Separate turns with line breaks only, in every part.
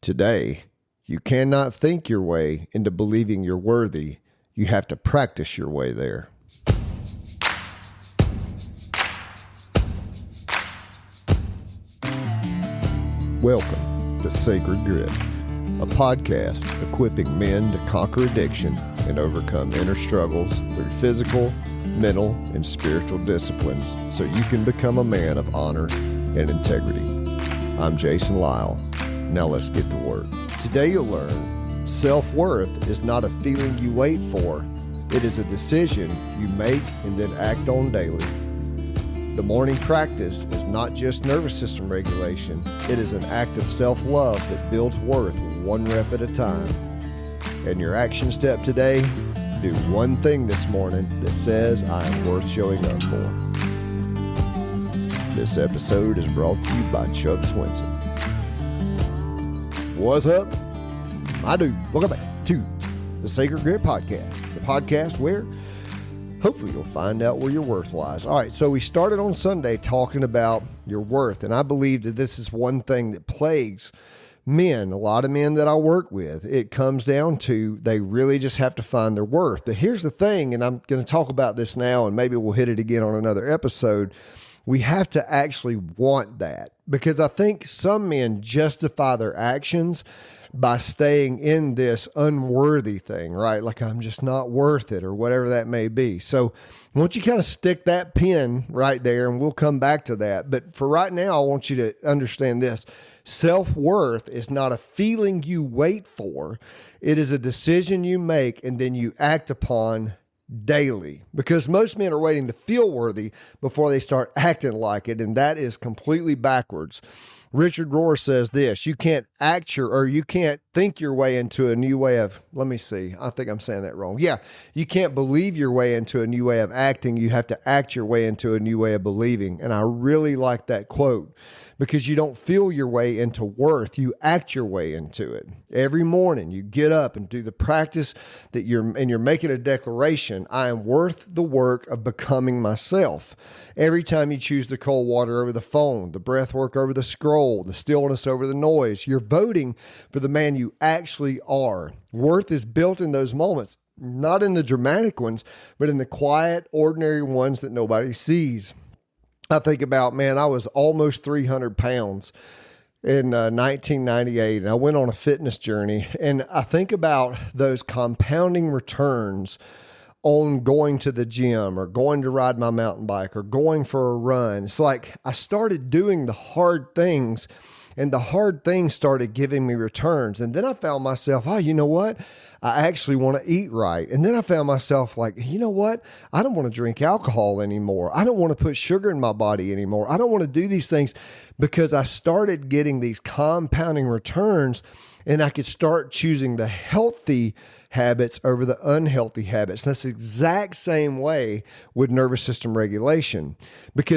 Today, you cannot think your way into believing you're worthy. You have to practice your way there. Welcome to Sacred Grit, a podcast equipping men to conquer addiction and overcome inner struggles through physical, mental, and spiritual disciplines so you can become a man of honor and integrity. I'm Jason.Lyle. Now let's get to work. Today you'll learn self-worth is not a feeling you wait for. It is a decision you make and then act on daily. The morning practice is not just nervous system regulation. It is an act of self-love that builds worth one rep at a time. And your action step today, do one thing this morning that says I am worth showing up for. This episode is brought to you by Chuck Swenson. What's up? My dude, welcome back to the Sacred Grit Podcast, the podcast where hopefully you'll find out where your worth lies. All right, so we started on Sunday talking about your worth, and I believe that this is one thing that plagues men, a lot of men that I work with. It comes down to they really just have to find their worth. But here's the thing, and I'm going to talk about this now, and maybe we'll hit it again on another episode. We have to actually want that, because I think some men justify their actions by staying in this unworthy thing, right? Like, I'm just not worth it, or whatever that may be. So I want you to kind of stick that pin right there, and we'll come back to that. But for right now, I want you to understand this. Self-worth is not a feeling you wait for. It is a decision you make and then you act upon daily, because most men are waiting to feel worthy before they start acting like it, and that is completely backwards. Richard Rohr says this: you can't you can't think your way into a new way of, let me see, I think I'm saying that wrong. Yeah, you can't believe your way into a new way of acting. You have to act your way into a new way of believing. And I really like that quote, because you don't feel your way into worth. You act your way into it. Every morning you get up and do the practice that you're making a declaration. I am worth the work of becoming myself. Every time you choose the cold water over the phone, the breath work over the scroll, the stillness over the noise, you're voting for the man you actually are. Worth is built in those moments, not in the dramatic ones, but in the quiet, ordinary ones that nobody sees. I think about, man, I was almost 300 pounds in 1998, and I went on a fitness journey, and I think about those compounding returns on going to the gym or going to ride my mountain bike or going for a run. It's like I started doing the hard things, and the hard things started giving me returns. And then I found myself, oh, you know what? I actually want to eat right. And then I found myself like, you know what? I don't want to drink alcohol anymore. I don't want to put sugar in my body anymore. I don't want to do these things, because I started getting these compounding returns, and I could start choosing the healthy habits over the unhealthy habits. And that's the exact same way with nervous system regulation. But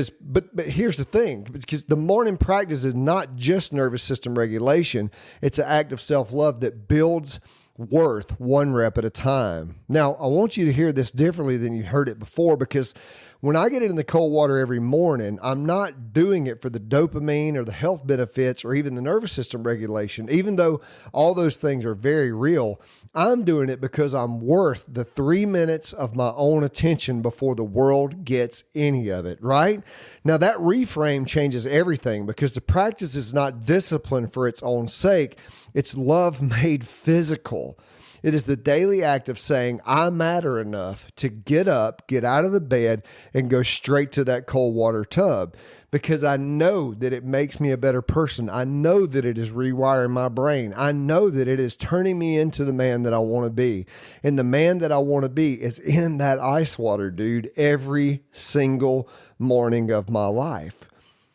here's the thing, because the morning practice is not just nervous system regulation. It's an act of self-love that builds worth one rep at a time. Now, I want you to hear this differently than you heard it before, because when I get in the cold water every morning, I'm not doing it for the dopamine or the health benefits or even the nervous system regulation. Even though all those things are very real, I'm doing it because I'm worth the 3 minutes of my own attention before the world gets any of it, right? Now, that reframe changes everything, because the practice is not discipline for its own sake. It's love made physical. It is the daily act of saying, I matter enough to get up, get out of the bed, and go straight to that cold water tub, because I know that it makes me a better person. I know that it is rewiring my brain. I know that it is turning me into the man that I want to be. And the man that I want to be is in that ice water, dude, every single morning of my life.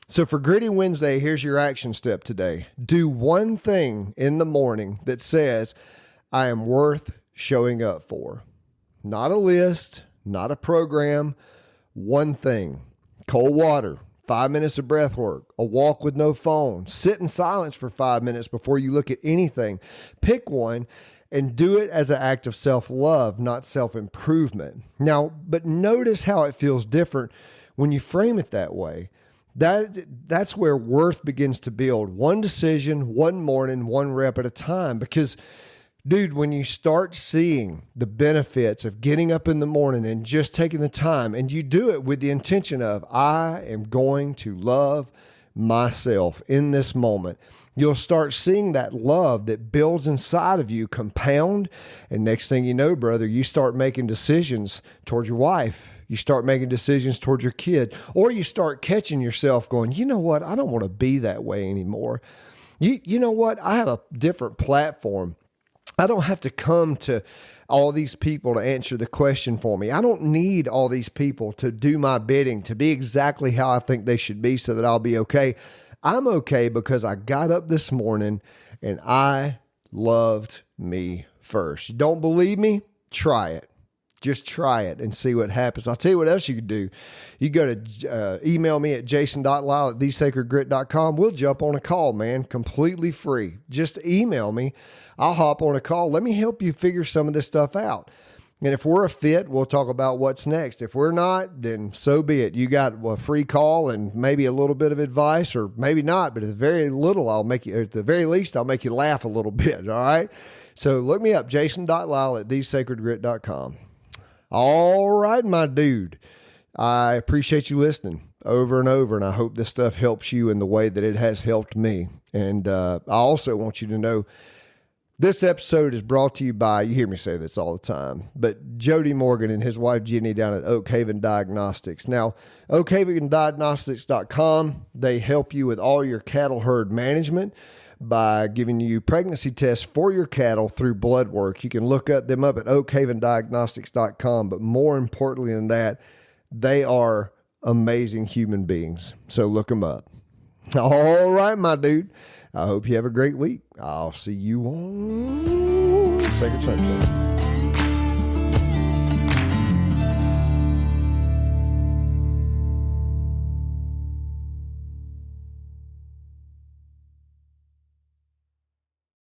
So for Gritty Wednesday, here's your action step today. Do one thing in the morning that says, I am worth showing up for. Not a list, not a program, one thing. Cold water, 5 minutes of breath work, a walk with no phone, sit in silence for 5 minutes before you look at anything. Pick one and do it as an act of self-love, not self-improvement. Now, but notice how it feels different when you frame it that way. That's where worth begins to build. One decision, one morning, one rep at a time. Because, dude, when you start seeing the benefits of getting up in the morning and just taking the time, and you do it with the intention of, I am going to love myself in this moment, you'll start seeing that love that builds inside of you compound. And next thing you know, brother, you start making decisions towards your wife. You start making decisions towards your kid, or you start catching yourself going, you know what? I don't want to be that way anymore. You know what? I have a different platform. I don't have to come to all these people to answer the question for me. I don't need all these people to do my bidding, to be exactly how I think they should be so that I'll be okay. I'm okay because I got up this morning and I loved me first. You don't believe me? Try it. Just try it and see what happens. I'll tell you what else you could do. You go to email me at jason.lyle at thesacredgrit.com. We'll jump on a call, man, completely free. Just email me. I'll hop on a call. Let me help you figure some of this stuff out. And if we're a fit, we'll talk about what's next. If we're not, then so be it. You got a free call and maybe a little bit of advice, or maybe not, but at the very least, I'll make you laugh a little bit. All right. So look me up, jason.lyle at thesacredgrit.com. All right, my dude. I appreciate you listening over and over, and I hope this stuff helps you in the way that it has helped me. And I also want you to know this episode is brought to you by, you hear me say this all the time, but Jody Morgan and his wife Jenny down at Oak Haven Diagnostics. Now, oakhavendiagnostics.com, they help you with all your cattle herd management by giving you pregnancy tests for your cattle through blood work. You can look them up at oakhavendiagnostics.com, but more importantly than that, they are amazing human beings. So look them up. All right, my dude. I hope you have a great week. I'll see you on Sacred Sunday.